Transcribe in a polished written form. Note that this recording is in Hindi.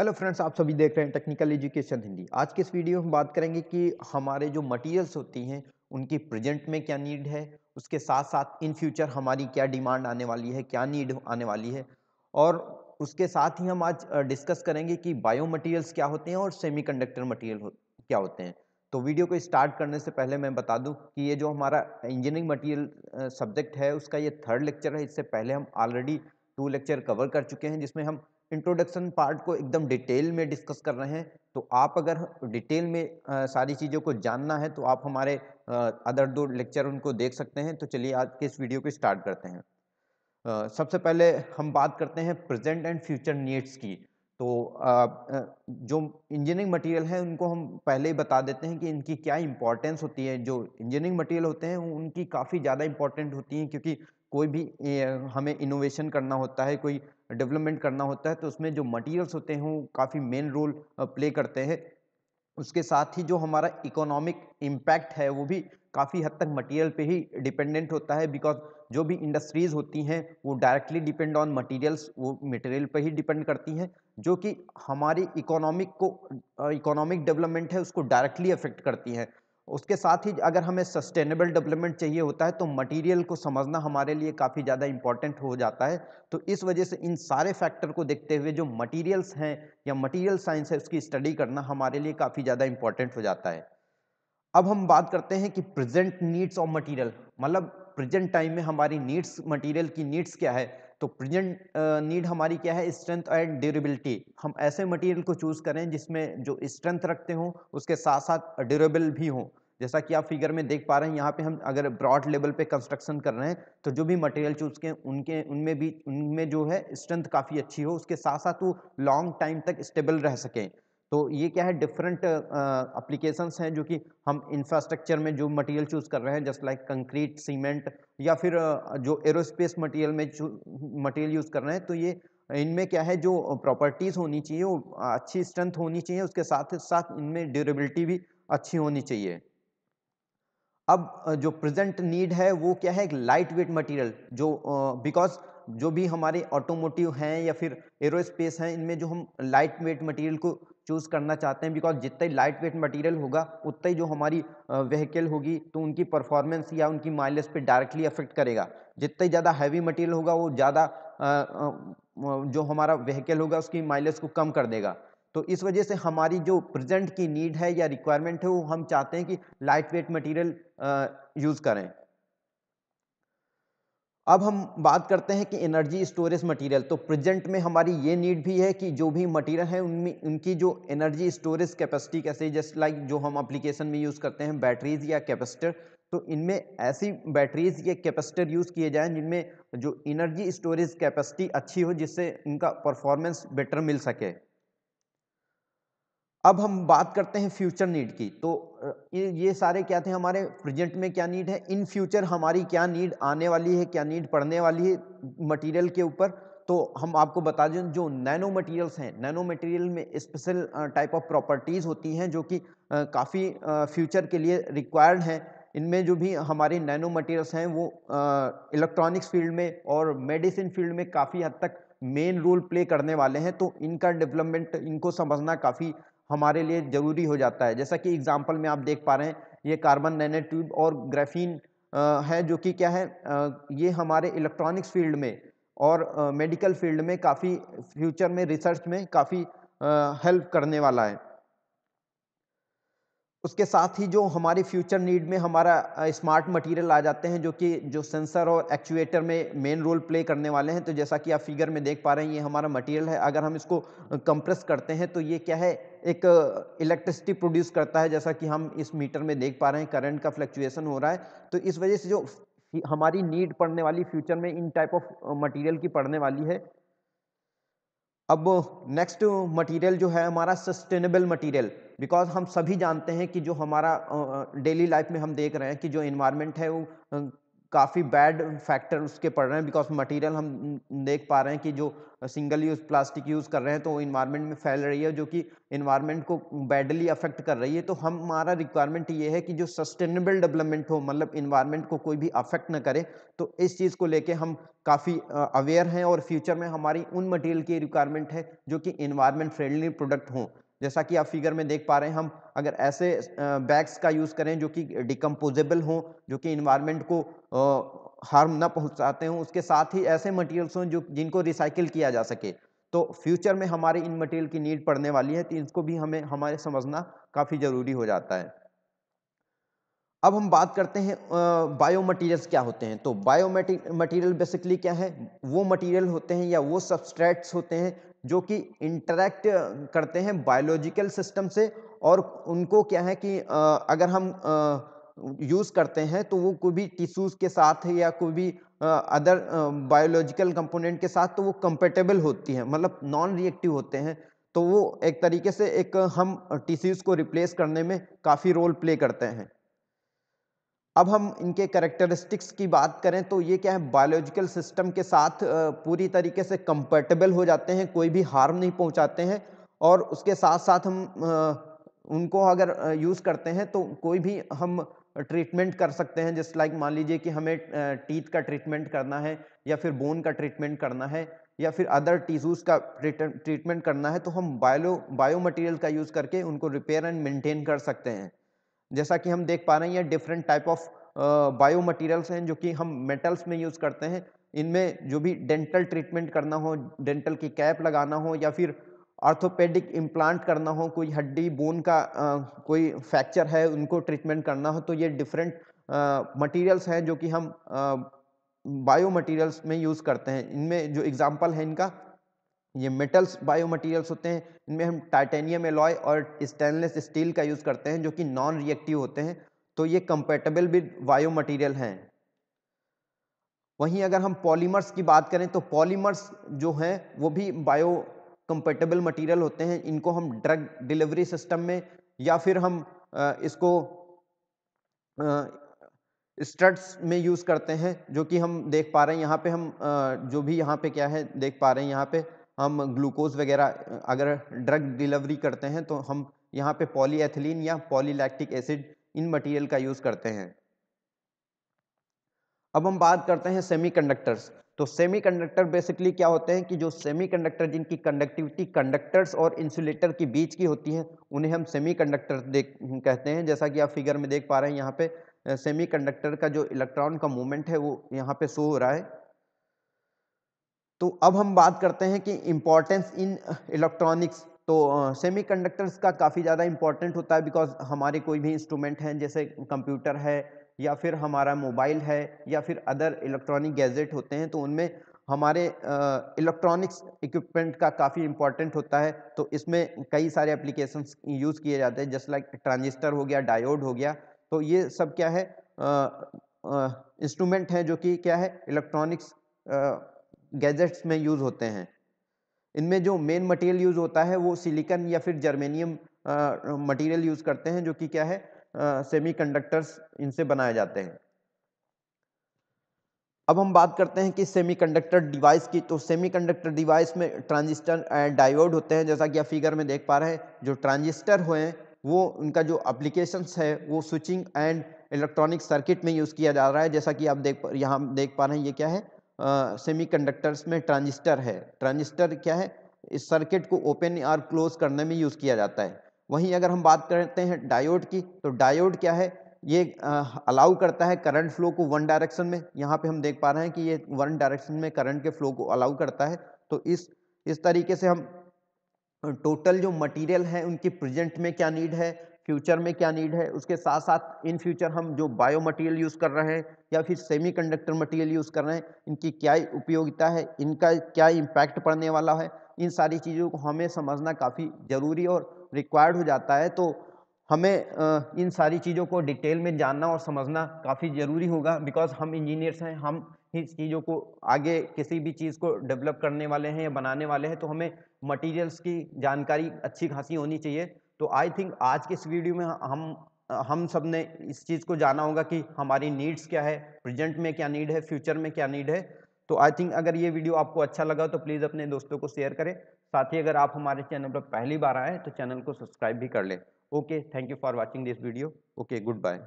हेलो फ्रेंड्स, आप सभी देख रहे हैं टेक्निकल एजुकेशन हिंदी। आज के इस वीडियो में हम बात करेंगे कि हमारे जो मटेरियल्स होती हैं उनकी प्रेजेंट में क्या नीड है, उसके साथ साथ इन फ्यूचर हमारी क्या डिमांड आने वाली है, क्या नीड आने वाली है। और उसके साथ ही हम आज डिस्कस करेंगे कि बायो मटेरियल्स क्या होते हैं और सेमीकंडक्टर मटेरियल क्या होते हैं। तो वीडियो को स्टार्ट करने से पहले मैं बता दूं कि ये जो हमारा इंजीनियरिंग मटेरियल सब्जेक्ट है उसका ये थर्ड लेक्चर है। इससे पहले हम ऑलरेडी 2 लेक्चर कवर कर चुके हैं जिसमें हम इंट्रोडक्शन पार्ट को एकदम डिटेल में डिस्कस कर रहे हैं। तो आप अगर डिटेल में सारी चीज़ों को जानना है तो आप हमारे अदर 2 लेक्चर उनको देख सकते हैं। तो चलिए आज के इस वीडियो को स्टार्ट करते हैं। सबसे पहले हम बात करते हैं प्रेजेंट एंड फ्यूचर नीड्स की। तो जो इंजीनियरिंग मटेरियल है उनको हम पहले ही बता देते हैं कि इनकी क्या इंपॉर्टेंस होती है। जो इंजीनियरिंग मटेरियल होते हैं उनकी काफ़ी ज़्यादा इंपॉर्टेंट होती हैं, क्योंकि कोई भी हमें इनोवेशन करना होता है, कोई डेवलपमेंट करना होता है, तो उसमें जो मटेरियल्स होते हैं वो काफ़ी मेन रोल प्ले करते हैं। उसके साथ ही जो हमारा इकोनॉमिक इम्पैक्ट है वो भी काफ़ी हद तक मटेरियल पे ही डिपेंडेंट होता है, बिकॉज जो भी इंडस्ट्रीज होती हैं वो डायरेक्टली डिपेंड ऑन मटेरियल्स, वो मटेरियल पे ही डिपेंड करती हैं, जो कि हमारी इकोनॉमिक डेवलपमेंट है उसको डायरेक्टली अफेक्ट करती हैं। उसके साथ ही अगर हमें सस्टेनेबल डेवलपमेंट चाहिए होता है तो मटेरियल को समझना हमारे लिए काफ़ी ज़्यादा इंपॉर्टेंट हो जाता है। तो इस वजह से इन सारे फैक्टर को देखते हुए जो मटेरियल्स हैं या मटेरियल साइंस है उसकी स्टडी करना हमारे लिए काफ़ी ज़्यादा इंपॉर्टेंट हो जाता है। अब हम बात करते हैं कि प्रेजेंट नीड्स ऑफ मटेरियल, मतलब प्रेजेंट टाइम में हमारी नीड्स, मटेरियल की नीड्स क्या है। तो प्रेजेंट नीड हमारी क्या है, स्ट्रेंथ एंड ड्यूरेबिलिटी। हम ऐसे मटेरियल को चूज करें जिसमें जो स्ट्रेंथ रखते हों उसके साथ साथ ड्यूरेबल भी हों। जैसा कि आप फिगर में देख पा रहे हैं, यहाँ पे हम अगर ब्रॉड लेवल पे कंस्ट्रक्शन कर रहे हैं तो जो भी मटेरियल चूज के उनमें जो है स्ट्रेंथ काफ़ी अच्छी हो, उसके साथ साथ वो लॉन्ग टाइम तक स्टेबल रह सकें। तो ये क्या है, डिफरेंट एप्लीकेशंस हैं जो कि हम इंफ्रास्ट्रक्चर में जो मटेरियल चूज कर रहे हैं, जस्ट लाइक कंक्रीट, सीमेंट, या फिर जो एरोस्पेस मटेरियल में मटेरियल यूज कर रहे हैं। तो ये इनमें क्या है, जो प्रॉपर्टीज होनी चाहिए वो अच्छी स्ट्रेंथ होनी चाहिए, उसके साथ साथ इनमें ड्यूरेबिलिटी भी अच्छी होनी चाहिए। अब जो प्रेजेंट नीड है वो क्या है, एक लाइट वेट मटेरियल, जो बिकॉज जो भी हमारे ऑटोमोटिव हैं या फिर एरोस्पेस हैं, इनमें जो हम लाइट वेट मटेरियल को चूज करना चाहते हैं, बिकॉज जितना ही लाइट वेट मटेरियल होगा उतना ही जो हमारी व्हीकल होगी तो उनकी परफॉर्मेंस या उनकी माइलेज पे डायरेक्टली अफेक्ट करेगा। जितना ही ज़्यादा हैवी मटेरियल होगा वो ज़्यादा जो हमारा व्हीकल होगा उसकी माइलेज को कम कर देगा। तो इस वजह से हमारी जो प्रेजेंट की नीड है या रिक्वायरमेंट है वो हम चाहते हैं कि लाइट वेट मटेरियल यूज करें। अब हम बात करते हैं कि एनर्जी स्टोरेज मटेरियल। तो प्रेजेंट में हमारी ये नीड भी है कि जो भी मटेरियल है उनमें उनकी जो एनर्जी स्टोरेज कैपेसिटी कैसे, जस्ट लाइक जो हम एप्लीकेशन में यूज करते हैं बैटरीज या कैपेसिटर, तो इनमें ऐसी बैटरीज या कैपेसिटर यूज किए जाएं जिनमें जो एनर्जी स्टोरेज कैपेसिटी अच्छी हो, जिससे उनका परफॉर्मेंस बेटर मिल सके। अब हम बात करते हैं फ्यूचर नीड की। तो ये सारे क्या थे, हमारे प्रेजेंट में क्या नीड है, इन फ्यूचर हमारी क्या नीड आने वाली है, क्या नीड पड़ने वाली है मटेरियल के ऊपर। तो हम आपको बता दें, जो नैनो मटेरियल्स हैं, नैनो मटेरियल में स्पेशल टाइप ऑफ प्रॉपर्टीज होती हैं जो कि काफ़ी फ्यूचर के लिए रिक्वायर्ड हैं। इनमें जो भी हमारे नैनो मटेरियल्स हैं वो इलेक्ट्रॉनिक्स फील्ड में और मेडिसिन फील्ड में काफ़ी हद तक मेन रोल प्ले करने वाले हैं। तो इनका डेवलपमेंट, इनको समझना काफ़ी हमारे लिए ज़रूरी हो जाता है। जैसा कि एग्जांपल में आप देख पा रहे हैं, ये कार्बन नैनो ट्यूब और ग्राफीन है, जो कि क्या है, ये हमारे इलेक्ट्रॉनिक्स फील्ड में और मेडिकल फील्ड में काफ़ी फ्यूचर में रिसर्च में काफ़ी हेल्प करने वाला है। उसके साथ ही जो हमारी फ्यूचर नीड में हमारा स्मार्ट मटेरियल आ जाते हैं, जो कि जो सेंसर और एक्चुएटर में मेन रोल प्ले करने वाले हैं। तो जैसा कि आप फिगर में देख पा रहे हैं, ये हमारा मटेरियल है। अगर हम इसको कंप्रेस करते हैं तो ये क्या है, एक इलेक्ट्रिसिटी प्रोड्यूस करता है, जैसा कि हम इस मीटर में देख पा रहे हैं, करंट का फ्लक्चुएशन हो रहा है। तो इस वजह से जो हमारी नीड पड़ने वाली फ्यूचर में इन टाइप ऑफ मटेरियल की पड़ने वाली है। अब नेक्स्ट मटेरियल जो है हमारा सस्टेनेबल मटेरियल, बिकॉज हम सभी जानते हैं कि जो हमारा डेली लाइफ में हम देख रहे हैं कि जो एनवायरनमेंट है वो काफ़ी बैड फैक्टर उसके पड़ रहे हैं, बिकॉज मटेरियल हम देख पा रहे हैं कि जो सिंगल यूज़ प्लास्टिक यूज़ कर रहे हैं तो इन्वायरमेंट में फैल रही है, जो कि इन्वायरमेंट को बैडली अफेक्ट कर रही है। तो हमारा रिक्वायरमेंट ये है कि जो सस्टेनेबल डेवलपमेंट हो, मतलब इन्वायरमेंट को कोई भी अफेक्ट ना करे। तो इस चीज़ को लेके हम काफ़ी अवेयर हैं, और फ्यूचर में हमारी उन मटेरियल की रिक्वायरमेंट है जो कि इन्वायरमेंट फ्रेंडली प्रोडक्ट हों। जैसा कि आप फिगर में देख पा रहे हैं, हम अगर ऐसे बैग्स का यूज़ करें जो कि डिकम्पोजेबल हों, जो कि इन्वायरमेंट को हार्म ना पहुंचाते हों, उसके साथ ही ऐसे मटेरियल्स हों जो जिनको रिसाइकिल किया जा सके। तो फ्यूचर में हमारे इन मटेरियल की नीड पड़ने वाली है, तो इसको भी हमें हमारे समझना काफ़ी ज़रूरी हो जाता है। अब हम बात करते हैं बायो मटीरियल्स क्या होते हैं। तो बायो मटीरियल बेसिकली क्या है, वो मटीरियल होते हैं या वो सबस्ट्रेट्स होते हैं जो कि इंटरेक्ट करते हैं बायोलॉजिकल सिस्टम से, और उनको क्या है कि अगर हम यूज़ करते हैं तो वो कोई भी टिश्यूज़ के साथ है या कोई भी अदर बायोलॉजिकल कंपोनेंट के साथ, तो वो कंपेटेबल होती हैं, मतलब नॉन रिएक्टिव होते हैं। तो वो एक तरीके से एक हम टिश्यूज़ को रिप्लेस करने में काफ़ी रोल प्ले करते हैं। अब हम इनके कैरेक्टरिस्टिक्स की बात करें तो ये क्या है, बायोलॉजिकल सिस्टम के साथ पूरी तरीके से कंपैटिबल हो जाते हैं, कोई भी हार्म नहीं पहुंचाते हैं। और उसके साथ साथ हम उनको अगर यूज़ करते हैं तो कोई भी हम ट्रीटमेंट कर सकते हैं। जस्ट लाइक मान लीजिए कि हमें टीथ का ट्रीटमेंट करना है, या फिर बोन का ट्रीटमेंट करना है, या फिर अदर टिश्यूज़ का ट्रीटमेंट करना है, तो हम बायो मटेरियल का यूज़ करके उनको रिपेयर एंड मेंटेन कर सकते हैं। जैसा कि हम देख पा रहे हैं, ये different type of bio materials हैं जो कि हम मेटल्स में यूज़ करते हैं। इनमें जो भी डेंटल ट्रीटमेंट करना हो, डेंटल की कैप लगाना हो, या फिर ऑर्थोपेडिक इम्प्लांट करना हो, कोई हड्डी बोन का कोई फ्रैक्चर है उनको ट्रीटमेंट करना हो, तो ये डिफरेंट मटेरियल्स हैं जो कि हम बायो मटेरियल्स में यूज़ करते हैं। इनमें जो एग्जांपल है इनका, ये मेटल्स बायो मटेरियल्स होते हैं। इनमें हम टाइटेनियम एलॉय और स्टेनलेस स्टील का यूज़ करते हैं जो कि नॉन रिएक्टिव होते हैं। तो ये कंपैटिबल विद बायो मटेरियल हैं। वहीं अगर हम पॉलीमर्स की बात करें तो पॉलीमर्स जो हैं वो भी बायो कंपैटिबल मटेरियल होते हैं। इनको हम ड्रग डिलीवरी सिस्टम में, या फिर हम इसको स्टड्स में यूज़ करते हैं, जो कि हम देख पा रहे हैं यहाँ पे। हम जो भी यहाँ पे क्या है देख पा रहे हैं, यहाँ पे हम ग्लूकोज वगैरह अगर ड्रग डिलीवरी करते हैं तो हम यहाँ पे पॉलीएथिलीन या पॉलीलैक्टिक एसिड इन मटेरियल का यूज़ करते हैं। अब हम बात करते हैं सेमीकंडक्टर्स। तो सेमीकंडक्टर बेसिकली क्या होते हैं कि जो सेमीकंडक्टर जिनकी कंडक्टिविटी कंडक्टर्स और इंसुलेटर के बीच की होती है, उन्हें हम सेमीकंडक्टर कहते हैं। जैसा कि आप फिगर में देख पा रहे हैं, यहाँ पे सेमीकंडक्टर का जो इलेक्ट्रॉन का मूवमेंट है वो यहाँ पे शो हो रहा है। तो अब हम बात करते हैं कि इम्पोर्टेंस इन इलेक्ट्रॉनिक्स। तो सेमीकंडक्टर्स का काफ़ी ज़्यादा इम्पोर्टेंट होता है, बिकॉज हमारे कोई भी इंस्ट्रूमेंट हैं जैसे कंप्यूटर है, या फिर हमारा मोबाइल है, या फिर अदर इलेक्ट्रॉनिक गैजेट होते हैं, तो उनमें हमारे इलेक्ट्रॉनिक्स इक्विपमेंट का काफ़ी इम्पोर्टेंट होता है। तो इसमें कई सारे एप्लीकेशंस यूज़ किए जाते हैं, जस्ट लाइक ट्रांजिस्टर हो गया, डायोड हो गया। तो ये सब क्या है, इंस्ट्रूमेंट हैं जो कि क्या है, इलेक्ट्रॉनिक्स गैजेट्स में यूज़ होते हैं। इनमें जो मेन मटेरियल यूज़ होता है वो सिलिकॉन या फिर जर्मेनियम मटेरियल यूज़ करते हैं, जो कि क्या है, सेमीकंडक्टर्स इनसे बनाए जाते हैं। अब हम बात करते हैं कि सेमीकंडक्टर डिवाइस की। तो सेमीकंडक्टर डिवाइस में ट्रांजिस्टर एंड डायोड होते हैं, जैसा कि आप फिगर में देख पा रहे हैं। जो ट्रांजिस्टर हुए हैं वो उनका जो एप्लीकेशंस है वो स्विचिंग एंड इलेक्ट्रॉनिक सर्किट में यूज़ किया जा रहा है। जैसा कि आप यहाँ देख पा रहे हैं, ये क्या है, सेमीकंडक्टर्स में ट्रांजिस्टर है। ट्रांजिस्टर क्या है, इस सर्किट को ओपन और क्लोज करने में यूज़ किया जाता है। वहीं अगर हम बात करते हैं डायोड की, तो डायोड क्या है, ये अलाउ करता है करंट फ्लो को वन डायरेक्शन में। यहाँ पे हम देख पा रहे हैं कि ये वन डायरेक्शन में करंट के फ्लो को अलाउ करता है। तो इस तरीके से हम टोटल जो मटेरियल है उनकी प्रेजेंट में क्या नीड है, फ्यूचर में क्या नीड है, उसके साथ साथ इन फ्यूचर हम जो बायो मटेरियल यूज़ कर रहे हैं या फिर सेमीकंडक्टर मटेरियल यूज़ कर रहे हैं, इनकी क्या उपयोगिता है, इनका क्या इम्पैक्ट पड़ने वाला है, इन सारी चीज़ों को हमें समझना काफ़ी ज़रूरी और रिक्वायर्ड हो जाता है। तो हमें इन सारी चीज़ों को डिटेल में जानना और समझना काफ़ी ज़रूरी होगा, बिकॉज़ हम इंजीनियर्स हैं, हम इस चीज़ों को आगे किसी भी चीज़ को डेवलप करने वाले हैं या बनाने वाले हैं, तो हमें मटेरियल्स की जानकारी अच्छी खासी होनी चाहिए। तो आई थिंक आज के इस वीडियो में हम हम सब ने इस चीज़ को जाना होगा कि हमारी नीड्स क्या है, प्रेजेंट में क्या नीड है, फ्यूचर में क्या नीड है। तो आई थिंक अगर ये वीडियो आपको अच्छा लगा तो प्लीज़ अपने दोस्तों को शेयर करें। साथ ही अगर आप हमारे चैनल पर पहली बार आए तो चैनल को सब्सक्राइब भी कर लें। Okay, thank you for watching this video. Okay, good bye.